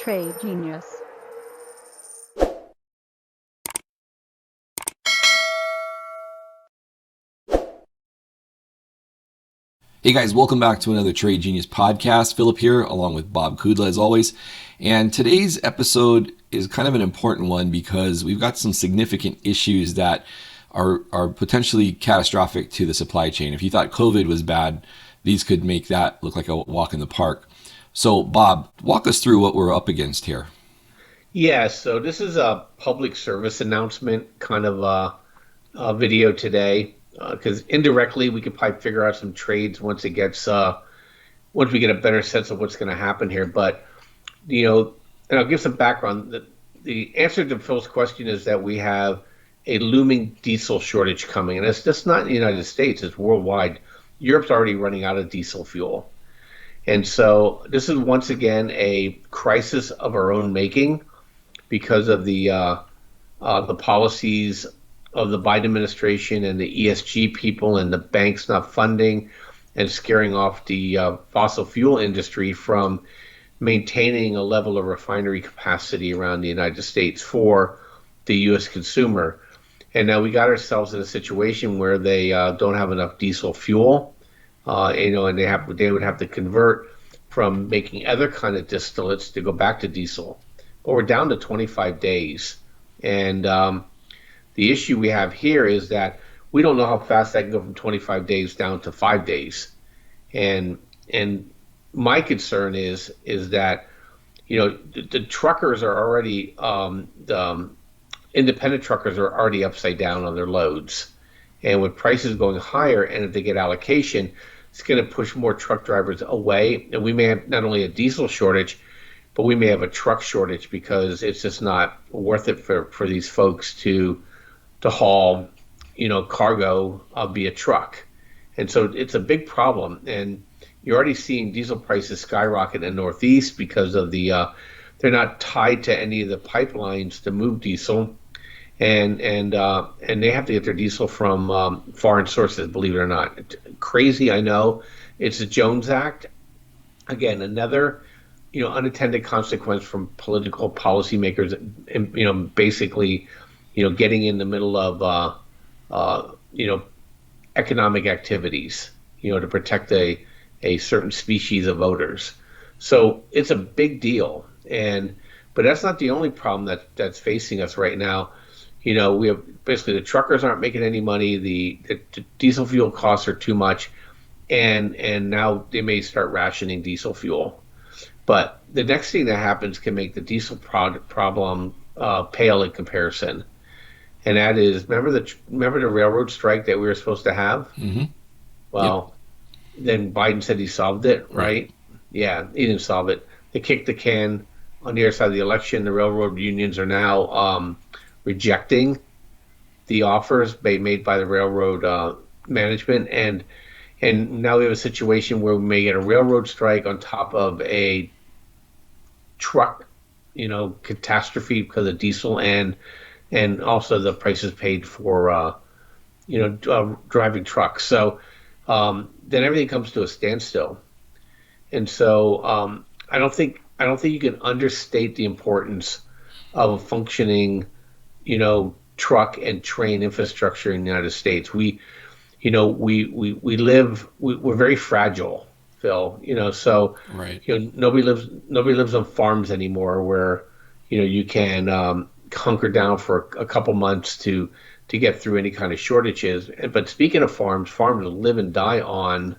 Trade Genius. Hey guys, welcome back to another Trade Genius podcast. Philip here, along with Bob Kudla as always. And today's episode is kind of an important one because we've got some significant issues that are potentially catastrophic to the supply chain. If you thought COVID was bad, these could make that look like a walk in the park. So, Bob, walk us through what we're up against here. Yeah, so this is a public service announcement kind of a video today, because indirectly we could probably figure out some trades once we get a better sense of what's going to happen here. But and I'll give some background. The answer to Phil's question is that we have a looming diesel shortage coming, and it's just not in the United States; it's worldwide. Europe's already running out of diesel fuel, and so this is once again a crisis of our own making because of the policies of the Biden administration and the ESG people and the banks not funding and scaring off the fossil fuel industry from maintaining a level of refinery capacity around the United States for the U.S. consumer. And now we got ourselves in a situation where they don't have enough diesel fuel, and they would have to convert from making other kind of distillates to go back to diesel. But we're down to 25 days, and the issue we have here is that we don't know how fast that can go from 25 days down to 5 days. And my concern is that the truckers are already the independent truckers are already upside down on their loads, and with prices going higher, and if they get allocation, it's going to push more truck drivers away, and we may have not only a diesel shortage, but we may have a truck shortage because it's just not worth it for these folks to haul, cargo via truck. And so it's a big problem. And you're already seeing diesel prices skyrocket in the Northeast because of they're not tied to any of the pipelines to move diesel. And they have to get their diesel from foreign sources, believe it or not. Crazy, I know. It's the Jones Act. Again, another unintended consequence from political policymakers, and basically, getting in the middle of economic activities, to protect a certain species of voters. So it's a big deal, but that's not the only problem that's facing us right now. We have basically the truckers aren't making any money, the diesel fuel costs are too much, and now they may start rationing diesel fuel. But the next thing that happens can make the diesel problem pale in comparison, and that is remember the railroad strike that we were supposed to have. Mm-hmm. Yep. Well, then Biden said he solved it, right? Yeah, he didn't solve it. They kicked the can on the other side of the election. The railroad unions are now rejecting the offers made by the railroad management, and now we have a situation where we may get a railroad strike on top of a truck, catastrophe because of diesel, and also the prices paid for, driving trucks. So then everything comes to a standstill. And so I don't think you can understate the importance of a functioning, truck and train infrastructure in the United States. We're very fragile, Phil. So Right. nobody lives on farms anymore where you can hunker down for a couple months to get through any kind of shortages. But speaking of farms live and die on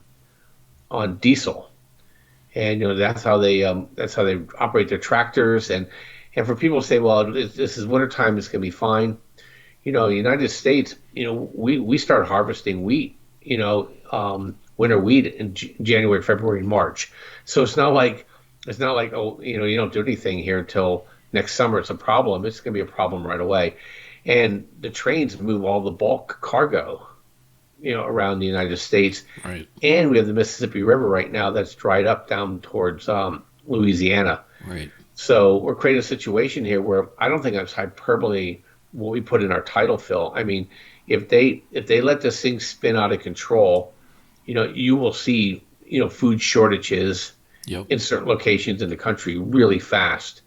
diesel, and that's how they operate their tractors. And for people to say, well, this is wintertime, it's going to be fine. The United States, we start harvesting wheat, winter wheat in January, February, and March. So it's not like oh, you don't do anything here until next summer. It's a problem. It's going to be a problem right away. And the trains move all the bulk cargo, around the United States. Right. And we have the Mississippi River right now that's dried up down towards Louisiana. Right. So we're creating a situation here where I don't think that's hyperbole what we put in our title, Phil. I mean, if they let this thing spin out of control, you will see food shortages Yep. in certain locations in the country really fast.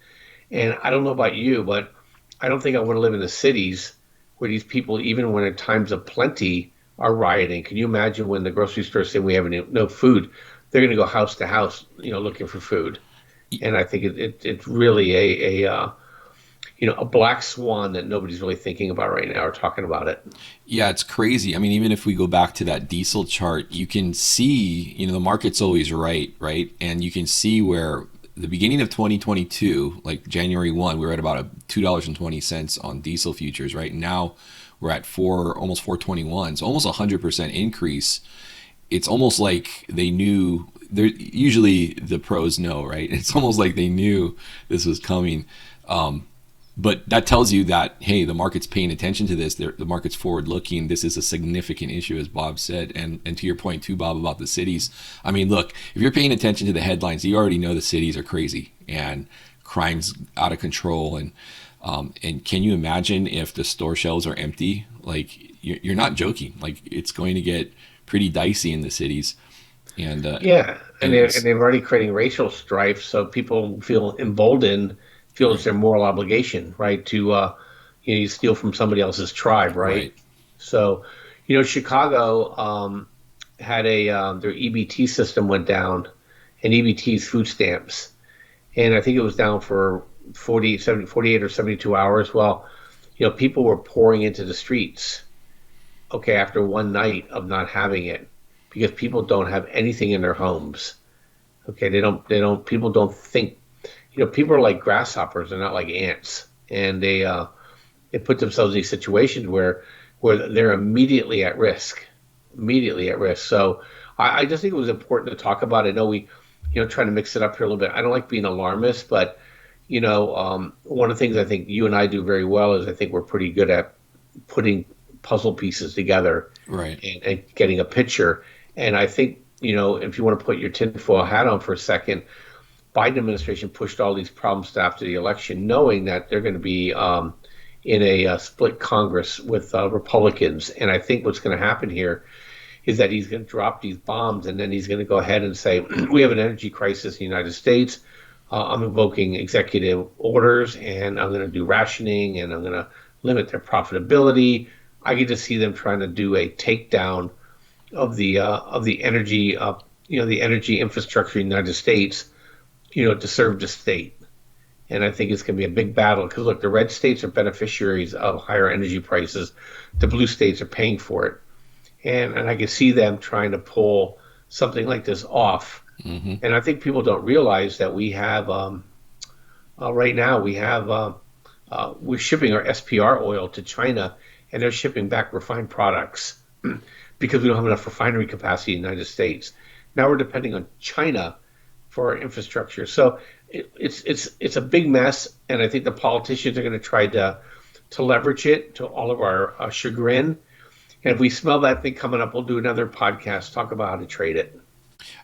And I don't know about you, but I don't think I want to live in the cities where these people, even when at times of plenty, are rioting. Can you imagine when the grocery store saying we have no food? They're going to go house to house, looking for food. And I think it's really a black swan that nobody's really thinking about right now or talking about it. Yeah, it's crazy. I mean, even if we go back to that diesel chart, you can see, the market's always right, right? And you can see where the beginning of 2022, like January 1, we were at about $2.20 on diesel futures, right? Now we're at almost 421. So almost 100% increase. It's almost like they knew. They're usually the pros know, right? It's almost like they knew this was coming. But that tells you that, hey, the market's paying attention to this. The market's forward looking. This is a significant issue, as Bob said. And to your point too, Bob, about the cities. I mean, look, if you're paying attention to the headlines, you already know the cities are crazy and crime's out of control. And can you imagine if the store shelves are empty? Like, you're not joking. Like, it's going to get pretty dicey in the cities. And Yeah, and and they're already creating racial strife, so people feel emboldened, feel it's right, their moral obligation, right, to you steal from somebody else's tribe, right? right, So, Chicago had their EBT system went down, and EBT's food stamps, and I think it was down for 48 or 72 hours. Well, people were pouring into the streets, okay, after one night of not having it, because people don't have anything in their homes. Okay, people don't think, people are like grasshoppers, they're not like ants. And they put themselves in these situations where they're immediately at risk. So I just think it was important to talk about. I know we, trying to mix it up here a little bit. I don't like being alarmist, but one of the things I think you and I do very well is I think we're pretty good at putting puzzle pieces together right. and getting a picture. And I think, if you want to put your tinfoil hat on for a second, Biden administration pushed all these problems to after the election, knowing that they're going to be in a split Congress with Republicans. And I think what's going to happen here is that he's going to drop these bombs, and then he's going to go ahead and say, we have an energy crisis in the United States. I'm invoking executive orders, and I'm going to do rationing, and I'm going to limit their profitability. I get to see them trying to do a takedown of the energy the energy infrastructure in the United States, to serve the state. And I think it's going to be a big battle because look, the red states are beneficiaries of higher energy prices. The blue states are paying for it, and I can see them trying to pull something like this off. Hmm. And I think people don't realize that we have right now we're shipping our SPR oil to China, and they're shipping back refined products because we don't have enough refinery capacity in the United States. Now we're depending on China for our infrastructure. So it's a big mess, and I think the politicians are going to try to leverage it to all of our chagrin. And if we smell that thing coming up, we'll do another podcast, talk about how to trade it.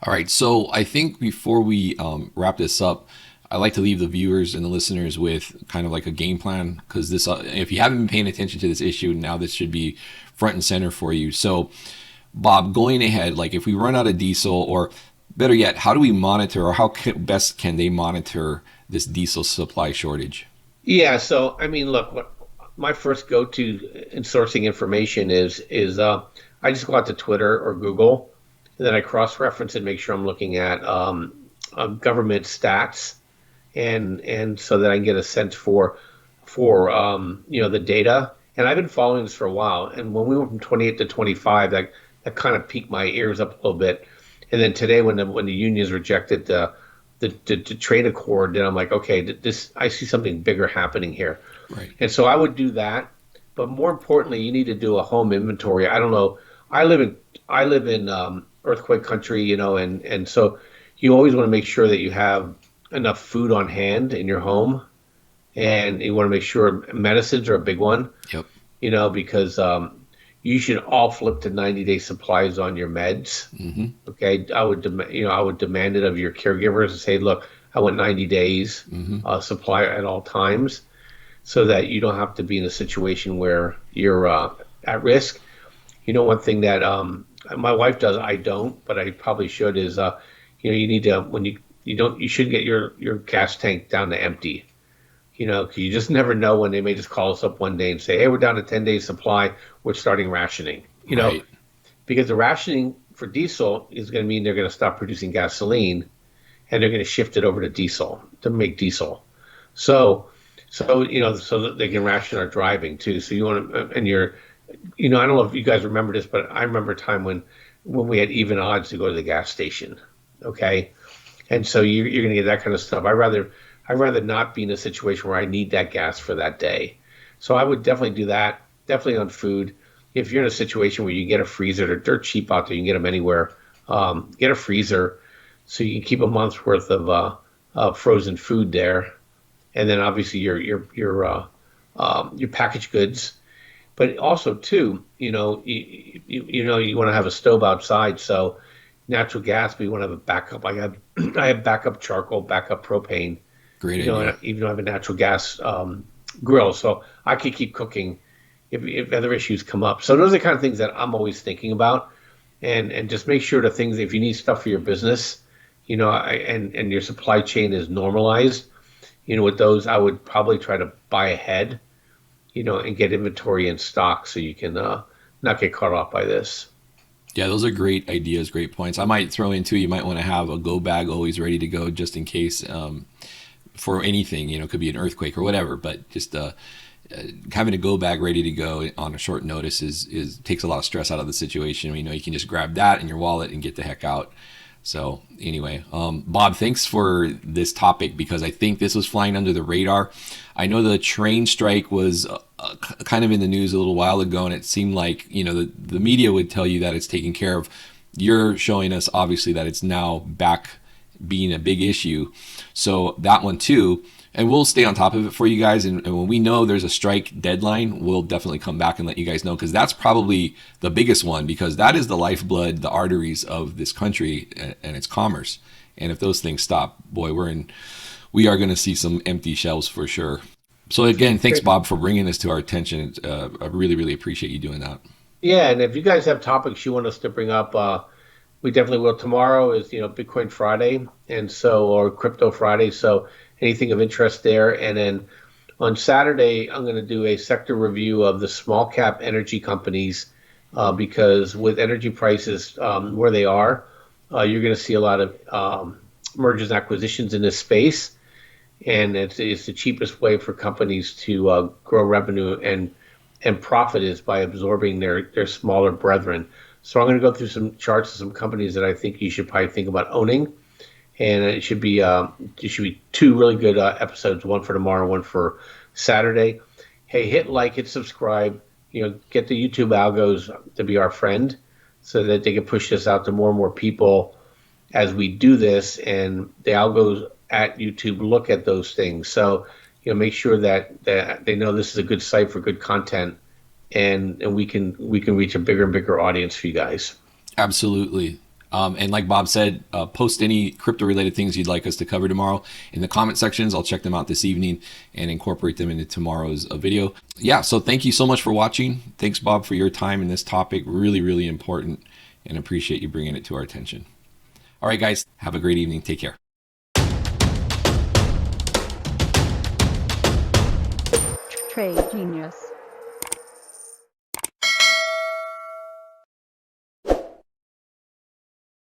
All right. So I think before we wrap this up, I like to leave the viewers and the listeners with kind of like a game plan because this, if you haven't been paying attention to this issue, now this should be front and center for you. So, Bob, going ahead, like if we run out of diesel, or better yet, how do we monitor, or best can they monitor this diesel supply shortage? Yeah. So I mean, look, what my first go-to in sourcing information is I just go out to Twitter or Google, and then I cross-reference and make sure I'm looking at government stats, and so that I can get a sense for the data. And I've been following this for a while. And when we went from 28 to 25, that kind of piqued my ears up a little bit. And then today, when the unions rejected the trade accord, then I'm like, okay, this I see something bigger happening here. Right. And so I would do that. But more importantly, you need to do a home inventory. I don't know. I live in earthquake country, and so you always want to make sure that you have enough food on hand in your home, and you want to make sure medicines are a big one, Yep. because you should all flip to 90-day supplies on your meds. Hmm. Okay, I would demand it of your caregivers and say, look, I want 90 days Hmm. supply at all times, so that you don't have to be in a situation where you're at risk. One thing that my wife does, I don't, but I probably should, is you need to when you don't you should get your gas tank down to empty. 'Cause you just never know when they may just call us up one day and say, "Hey, we're down to 10 days supply. We're starting rationing." Right. Because the rationing for diesel is going to mean they're going to stop producing gasoline and they're going to shift it over to diesel to make diesel. So, so that they can ration our driving too. So you want to, and I don't know if you guys remember this, but I remember a time when we had even odds to go to the gas station. Okay, and so you're going to get that kind of stuff. I'd rather not be in a situation where I need that gas for that day. So I would definitely do that. Definitely on food. If you're in a situation where you get a freezer, they're dirt cheap out there. You can get them anywhere. Get a freezer so you can keep a month's worth of frozen food there, and then obviously your packaged goods. But also too, you want to have a stove outside, so natural gas. But you want to have a backup. I have backup charcoal, backup propane. Great idea. And even though I have a natural gas grill, so I could keep cooking if other issues come up. So those are the kind of things that I'm always thinking about, and just make sure the things if you need stuff for your business, and your supply chain is normalized. With those, I would probably try to buy ahead, and get inventory in stock so you can not get caught off by this. Yeah, those are great ideas, great points. I might throw in too, you might want to have a go bag always ready to go just in case for anything, it could be an earthquake or whatever, but just having a go bag ready to go on a short notice is takes a lot of stress out of the situation. You can just grab that in your wallet and get the heck out. So anyway, Bob, thanks for this topic because I think this was flying under the radar. I know the train strike was kind of in the news a little while ago, and it seemed like the media would tell you that it's taken care of. You're showing us obviously that it's now back being a big issue. So that one too. And we'll stay on top of it for you guys. And when we know there's a strike deadline, we'll definitely come back and let you guys know because that's probably the biggest one because that is the lifeblood, the arteries of this country and its commerce. And if those things stop, boy, we are going to see some empty shelves for sure. So again, thanks, Bob, for bringing this to our attention. I really, really appreciate you doing that. Yeah, and if you guys have topics you want us to bring up, we definitely will. Tomorrow is Bitcoin Friday, or Crypto Friday. So anything of interest there. And then on Saturday, I'm going to do a sector review of the small cap energy companies because with energy prices where they are, you're going to see a lot of mergers and acquisitions in this space. And it's the cheapest way for companies to grow revenue and profit is by absorbing their smaller brethren. So I'm going to go through some charts of some companies that I think you should probably think about owning. And it should be two really good episodes, one for tomorrow, one for Saturday. Hey, hit like, hit subscribe, get the YouTube algos to be our friend so that they can push this out to more and more people as we do this. And the algos at YouTube look at those things. So, make sure that they know this is a good site for good content and we can reach a bigger and bigger audience for you guys. Absolutely. And like Bob said, post any crypto related things you'd like us to cover tomorrow in the comment sections. I'll check them out this evening and incorporate them into tomorrow's video. Yeah, so thank you so much for watching. Thanks, Bob, for your time in this topic. Really, really important and appreciate you bringing it to our attention. All right, guys, have a great evening. Take care. Trade Genius.